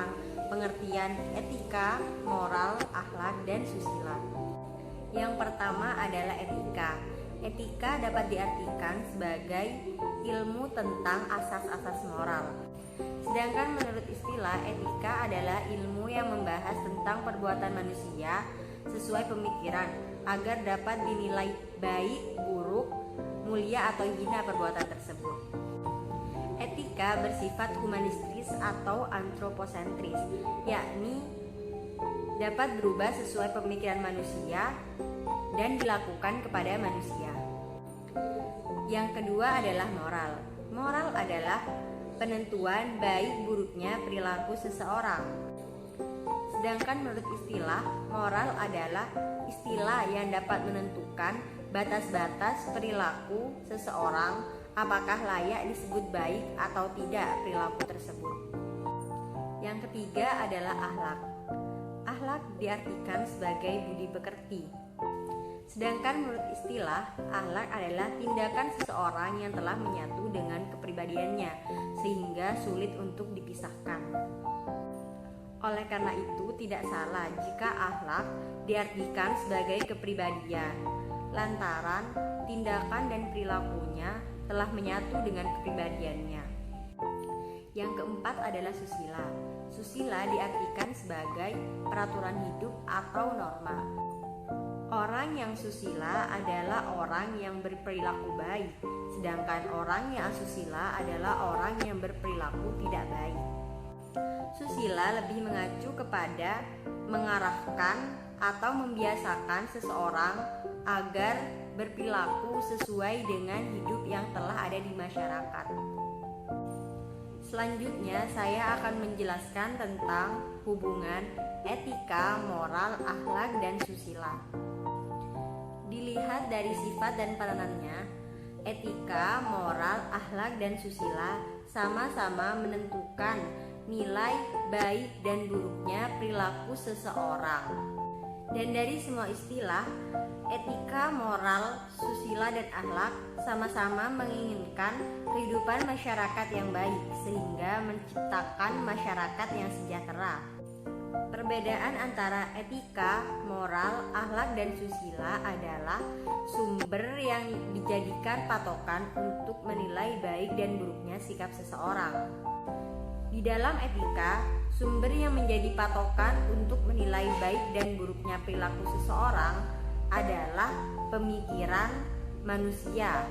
tentang pengertian etika, moral, akhlak, dan susila. Yang pertama adalah etika. Etika dapat diartikan sebagai ilmu tentang asas-asas moral. Sedangkan menurut istilah, etika adalah ilmu yang membahas tentang perbuatan manusia sesuai pemikiran agar dapat dinilai baik, buruk, mulia atau hina perbuatan tersebut. Etika bersifat humanistis atau antroposentris, yakni dapat berubah sesuai pemikiran manusia dan dilakukan kepada manusia. Yang kedua adalah moral. Moral adalah penentuan baik buruknya perilaku seseorang. Sedangkan menurut istilah, moral adalah istilah yang dapat menentukan batas-batas perilaku seseorang, apakah layak disebut baik atau tidak perilaku tersebut. Yang ketiga adalah akhlak. Akhlak diartikan sebagai budi pekerti. Sedangkan menurut istilah, akhlak adalah tindakan seseorang yang telah menyatu dengan kepribadiannya sehingga sulit untuk dipisahkan. Oleh karena itu, tidak salah jika akhlak diartikan sebagai kepribadian, lantaran tindakan dan perilakunya telah menyatu dengan kepribadiannya. Yang keempat adalah susila. Susila diartikan sebagai peraturan hidup atau norma. Orang yang susila adalah orang yang berperilaku baik, sedangkan orang yang asusila adalah orang yang berperilaku tidak baik. Susila lebih mengacu kepada mengarahkan atau membiasakan seseorang agar berperilaku sesuai dengan hidup yang telah ada di masyarakat. Selanjutnya saya akan menjelaskan tentang hubungan etika, moral, akhlak, dan susila. Dilihat dari sifat dan peranannya, etika, moral, akhlak, dan susila sama-sama menentukan nilai baik dan buruknya perilaku seseorang. Dan dari semua istilah, etika, moral, susila, dan akhlak sama-sama menginginkan kehidupan masyarakat yang baik sehingga menciptakan masyarakat yang sejahtera. Perbedaan antara etika, moral, akhlak, dan susila adalah sumber yang dijadikan patokan untuk menilai baik dan buruknya sikap seseorang. Di dalam etika, sumber yang menjadi patokan untuk menilai baik dan buruknya perilaku seseorang adalah pemikiran manusia.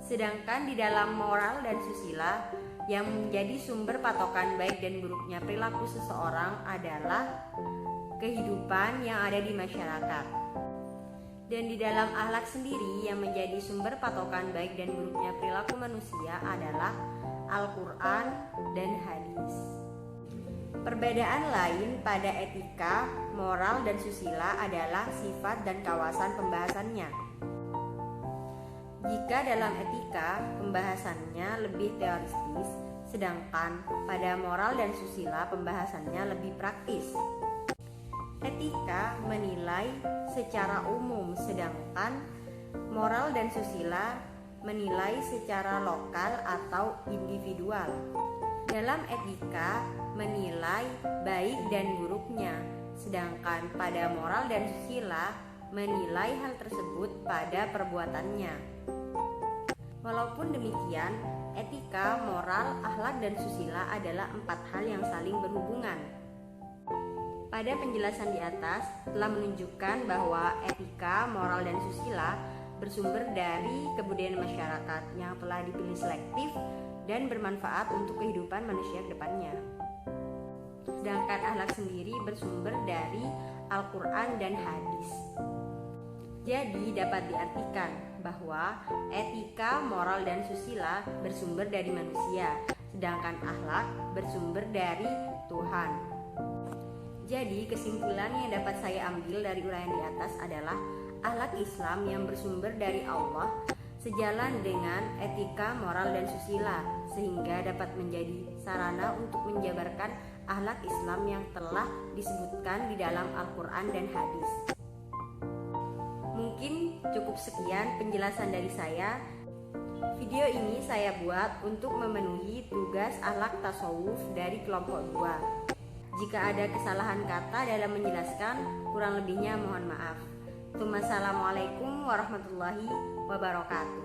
Sedangkan di dalam moral dan susila, yang menjadi sumber patokan baik dan buruknya perilaku seseorang adalah kehidupan yang ada di masyarakat. Dan di dalam akhlak sendiri, yang menjadi sumber patokan baik dan buruknya perilaku manusia adalah Al-Quran dan hadis. Perbedaan lain pada etika, moral, dan susila adalah sifat dan kawasan pembahasannya. Jika dalam etika, pembahasannya lebih teoristis, sedangkan pada moral dan susila pembahasannya lebih praktis. Etika menilai secara umum, sedangkan moral dan susila menilai secara lokal atau individual. Dalam etika menilai baik dan buruknya, sedangkan pada moral dan susila menilai hal tersebut pada perbuatannya. Walaupun demikian, etika, moral, akhlak, dan susila adalah 4 hal yang saling berhubungan. Pada penjelasan di atas telah menunjukkan bahwa etika, moral, dan susila bersumber dari kebudayaan masyarakat yang telah dipilih selektif dan bermanfaat untuk kehidupan manusia ke depannya. Sedangkan akhlak sendiri bersumber dari Al-Quran dan hadis. Jadi dapat diartikan bahwa etika, moral, dan susila bersumber dari manusia, sedangkan akhlak bersumber dari Tuhan. Jadi kesimpulan yang dapat saya ambil dari uraian di atas adalah akhlak Islam yang bersumber dari Allah sejalan dengan etika, moral, dan susila, sehingga dapat menjadi sarana untuk menjabarkan akhlak Islam yang telah disebutkan di dalam Al-Quran dan hadis. Mungkin cukup sekian penjelasan dari saya. Video ini saya buat untuk memenuhi tugas akhlak tasawuf dari kelompok 2. Jika ada kesalahan kata dalam menjelaskan, kurang lebihnya mohon maaf. Assalamualaikum warahmatullahi wabarakatuh.